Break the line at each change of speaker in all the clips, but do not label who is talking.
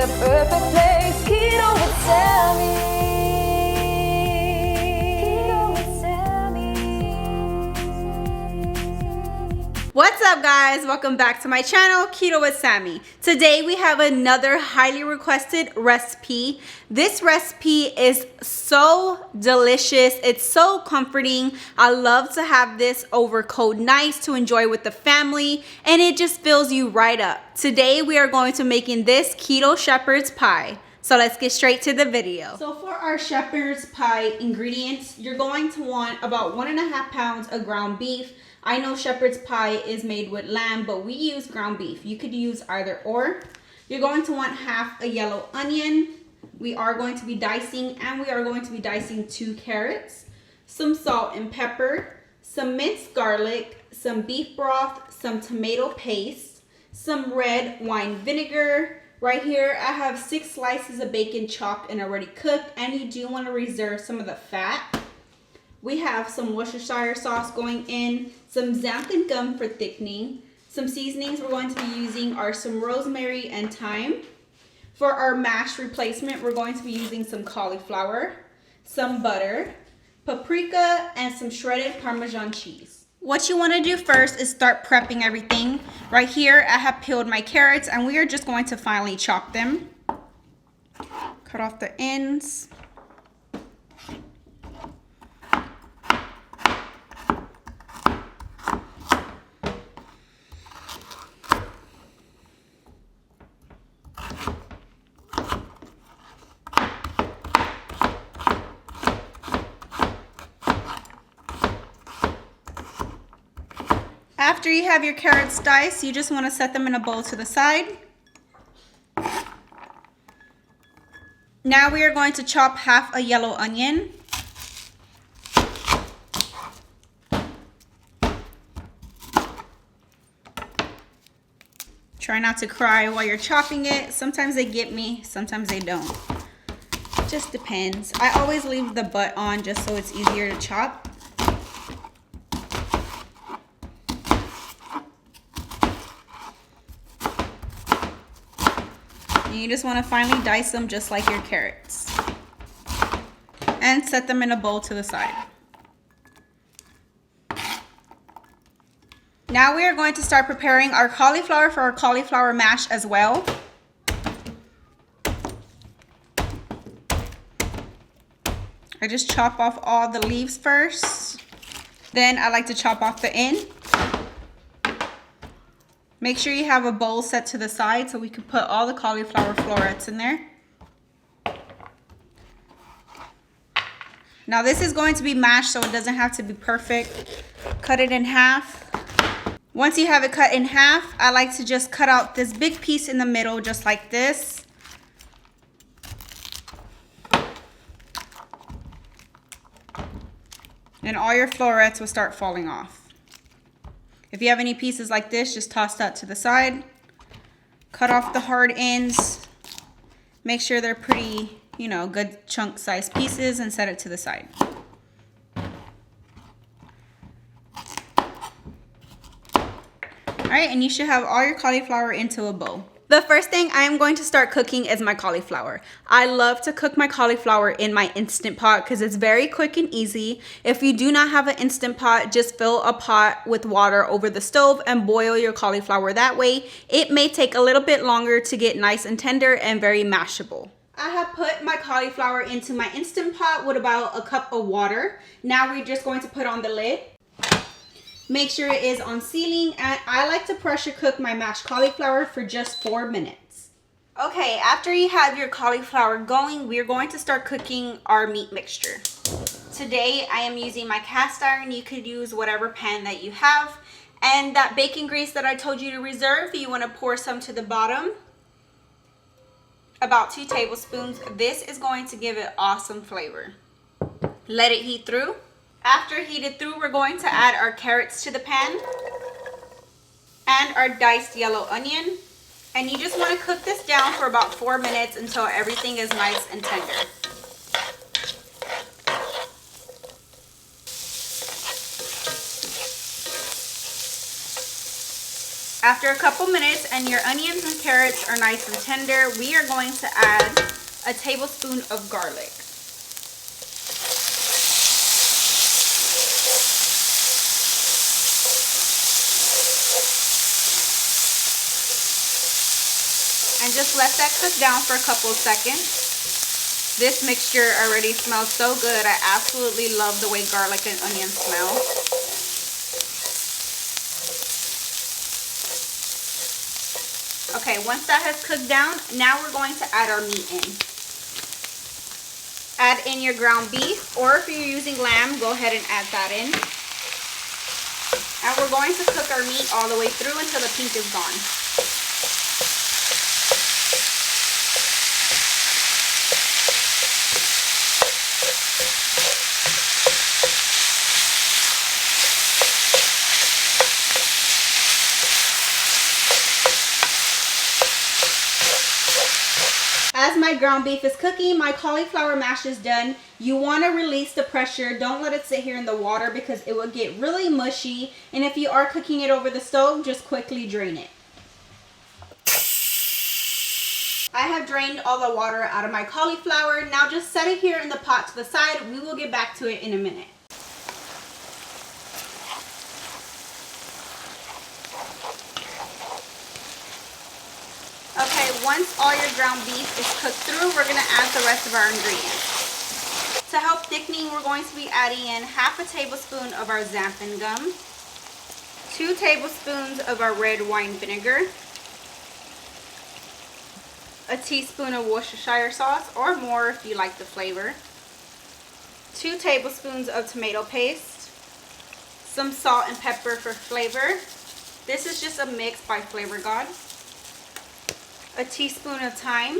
the perfect place. Keto with Sammy. Keto with Sammy.
What's up, guys? Welcome back to my channel, Keto with Sammy. Today we have another highly requested recipe. This recipe is so delicious. It's so comforting. I love to have this over cold nights to enjoy with the family, and it just fills you right up. Today we are going to making this Keto Shepards Pie. So let's get straight to the video. So for our shepherd's pie ingredients, you're going to want about 1.5 pounds of ground beef. I know shepherd's pie is made with lamb, but we use ground beef. You could use either or. You're going to want half a yellow onion. We are going to be dicing, and we are going to be dicing 2 carrots, some salt and pepper, some minced garlic, some beef broth, some tomato paste, some red wine vinegar. Right here, I have 6 slices of bacon chopped and already cooked, and you do want to reserve some of the fat. We have some Worcestershire sauce going in, some xanthan gum for thickening. Some seasonings we're going to be using are some rosemary and thyme. For our mash replacement, we're going to be using some cauliflower, some butter, paprika, and some shredded Parmesan cheese. What you want to do first is start prepping everything. Right here, I have peeled my carrots, and we are just going to finely chop them. Cut off the ends. After you have your carrots diced, you just want to set them in a bowl to the side. Now we are going to chop half a yellow onion. Try not to cry while you're chopping it. Sometimes they get me, sometimes they don't. Just depends. I always leave the butt on just so it's easier to chop. You just want to finely dice them just like your carrots. And set them in a bowl to the side. Now we are going to start preparing our cauliflower for our cauliflower mash as well. I just chop off all the leaves first. Then I like to chop off the end. Make sure you have a bowl set to the side so we can put all the cauliflower florets in there. Now this is going to be mashed, so it doesn't have to be perfect. Cut it in half. Once you have it cut in half, I like to just cut out this big piece in the middle just like this. And all your florets will start falling off. If you have any pieces like this, just toss that to the side. Cut off the hard ends. Make sure they're pretty, good chunk sized pieces, and set it to the side. All right, and you should have all your cauliflower into a bowl. The first thing I am going to start cooking is my cauliflower. I love to cook my cauliflower in my Instant Pot because it's very quick and easy. If you do not have an Instant Pot, just fill a pot with water over the stove and boil your cauliflower that way. It may take a little bit longer to get nice and tender and very mashable. I have put my cauliflower into my Instant Pot with about a cup of water. Now we're just going to put on the lid. Make sure it is on sealing, and I like to pressure cook my mashed cauliflower for just 4 minutes. Okay, after you have your cauliflower going, we're going to start cooking our meat mixture. Today, I am using my cast iron. You could use whatever pan that you have. And that bacon grease that I told you to reserve, you want to pour some to the bottom. About 2 tablespoons. This is going to give it awesome flavor. Let it heat through. After heated through, we're going to add our carrots to the pan and our diced yellow onion. And you just want to cook this down for about 4 minutes until everything is nice and tender. After a couple minutes and your onions and carrots are nice and tender, we are going to add a tablespoon of garlic. And just let that cook down for a couple of seconds. This mixture already smells so good. I absolutely love the way garlic and onion smell. Okay, once that has cooked down, now we're going to add our meat in. Add in your ground beef, or if you're using lamb, go ahead and add that in. And we're going to cook our meat all the way through until the pink is gone. As my ground beef is cooking, my cauliflower mash is done. You want to release the pressure. Don't let it sit here in the water because it will get really mushy. And if you are cooking it over the stove, just quickly drain it. I have drained all the water out of my cauliflower. Now just set it here in the pot to the side. We will get back to it in a minute. Okay, once all your ground beef is cooked through, we're going to add the rest of our ingredients. To help thickening, we're going to be adding in half a tablespoon of our xanthan gum, 2 tablespoons of our red wine vinegar, a teaspoon of Worcestershire sauce, or more if you like the flavor, 2 tablespoons of tomato paste, some salt and pepper for flavor. This is just a mix by Flavor God. A teaspoon of thyme,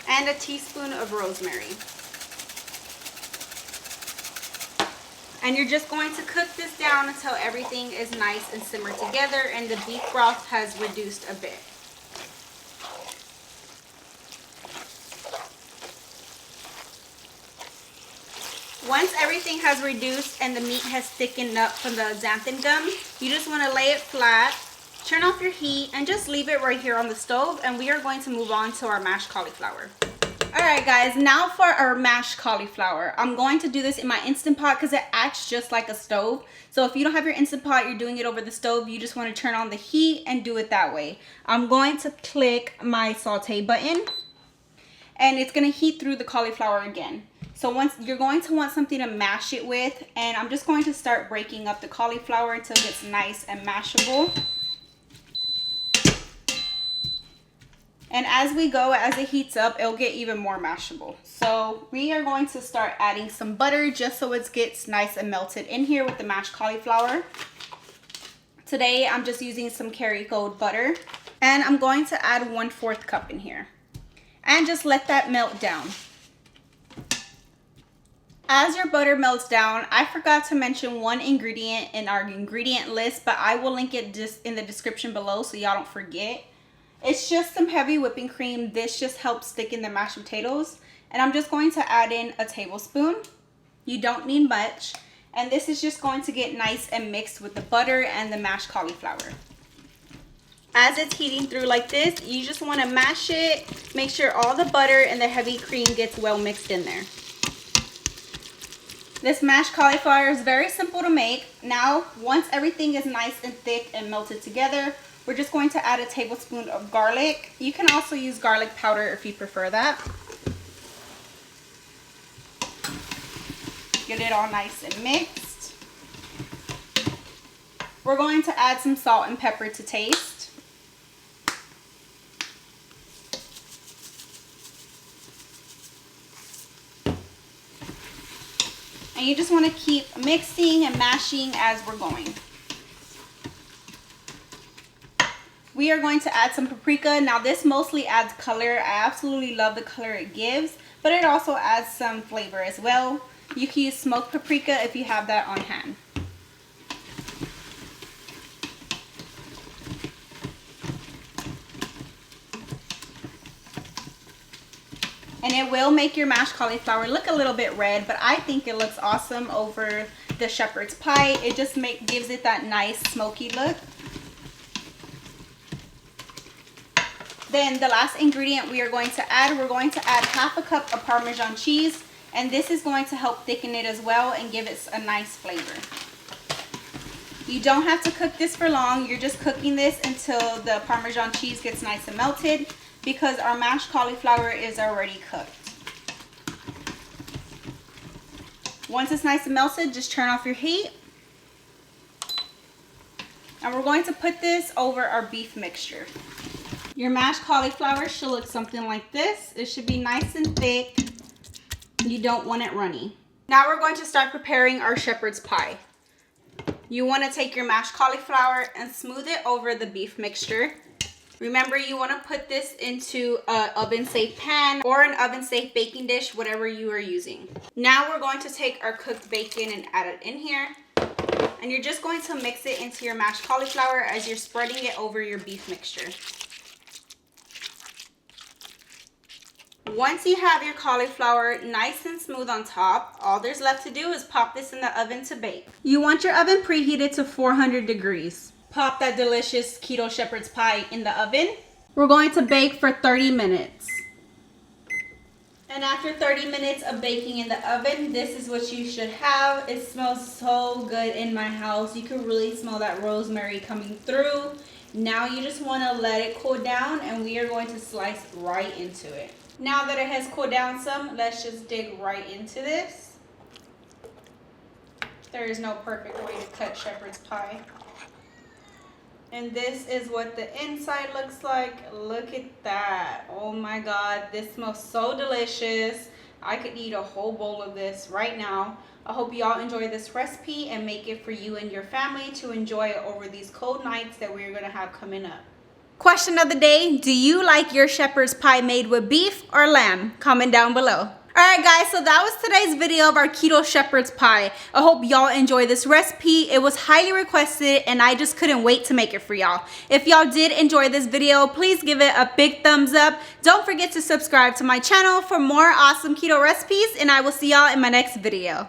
and a teaspoon of rosemary. And you're just going to cook this down until everything is nice and simmered together and the beef broth has reduced a bit. Once everything has reduced and the meat has thickened up from the xanthan gum, you just want to lay it flat. Turn off your heat and just leave it right here on the stove, and we are going to move on to our mashed cauliflower. Alright guys, now for our mashed cauliflower. I'm going to do this in my Instant Pot because it acts just like a stove. So if you don't have your Instant Pot, you're doing it over the stove, you just want to turn on the heat and do it that way. I'm going to click my saute button and it's going to heat through the cauliflower again. So once you're going to want something to mash it with, and I'm just going to start breaking up the cauliflower until it gets nice and mashable. And as we go, as it heats up, it'll get even more mashable. So we are going to start adding some butter just so it gets nice and melted in here with the mashed cauliflower. Today, I'm just using some Kerrygold butter. And I'm going to add 1/4 cup in here. And just let that melt down. As your butter melts down, I forgot to mention one ingredient in our ingredient list, but I will link it just in the description below so y'all don't forget. It's just some heavy whipping cream. This just helps thicken the mashed potatoes. And I'm just going to add in a tablespoon. You don't need much. And this is just going to get nice and mixed with the butter and the mashed cauliflower. As it's heating through like this, you just want to mash it. Make sure all the butter and the heavy cream gets well mixed in there. This mashed cauliflower is very simple to make. Now, once everything is nice and thick and melted together, we're just going to add a tablespoon of garlic. You can also use garlic powder if you prefer that. Get it all nice and mixed. We're going to add some salt and pepper to taste. And you just want to keep mixing and mashing as we're going. We are going to add some paprika. Now this mostly adds color. I absolutely love the color it gives, but it also adds some flavor as well. You can use smoked paprika if you have that on hand. And it will make your mashed cauliflower look a little bit red, but I think it looks awesome over the shepherd's pie. It just gives it that nice smoky look. Then the last ingredient we're going to add half a cup of Parmesan cheese, and this is going to help thicken it as well and give it a nice flavor. You don't have to cook this for long. You're just cooking this until the Parmesan cheese gets nice and melted, because our mashed cauliflower is already cooked. Once it's nice and melted, just turn off your heat. And we're going to put this over our beef mixture. Your mashed cauliflower should look something like this. It should be nice and thick. You don't want it runny. Now we're going to start preparing our shepherd's pie. You want to take your mashed cauliflower and smooth it over the beef mixture. Remember, you want to put this into an oven-safe pan or an oven-safe baking dish, whatever you are using. Now we're going to take our cooked bacon and add it in here. And you're just going to mix it into your mashed cauliflower as you're spreading it over your beef mixture. Once you have your cauliflower nice and smooth on top, all there's left to do is pop this in the oven to bake. You want your oven preheated to 400 degrees. Pop that delicious Keto Shepards Pie in the oven. We're going to bake for 30 minutes. And after 30 minutes of baking in the oven, this is what you should have. It smells so good in my house. You can really smell that rosemary coming through. Now you just want to let it cool down, and we are going to slice right into it. Now that it has cooled down some, let's just dig right into this. There is no perfect way to cut shepherd's pie. And this is what the inside looks like. Look at that. Oh my God, this smells so delicious. I could eat a whole bowl of this right now. I hope y'all enjoy this recipe and make it for you and your family to enjoy it over these cold nights that we're gonna have coming up. Question of the day, do you like your shepherd's pie made with beef or lamb? Comment down below. Alright guys, so that was today's video of our Keto Shepards Pie. I hope y'all enjoy this recipe. It was highly requested and I just couldn't wait to make it for y'all. If y'all did enjoy this video, please give it a big thumbs up. Don't forget to subscribe to my channel for more awesome keto recipes, and I will see y'all in my next video.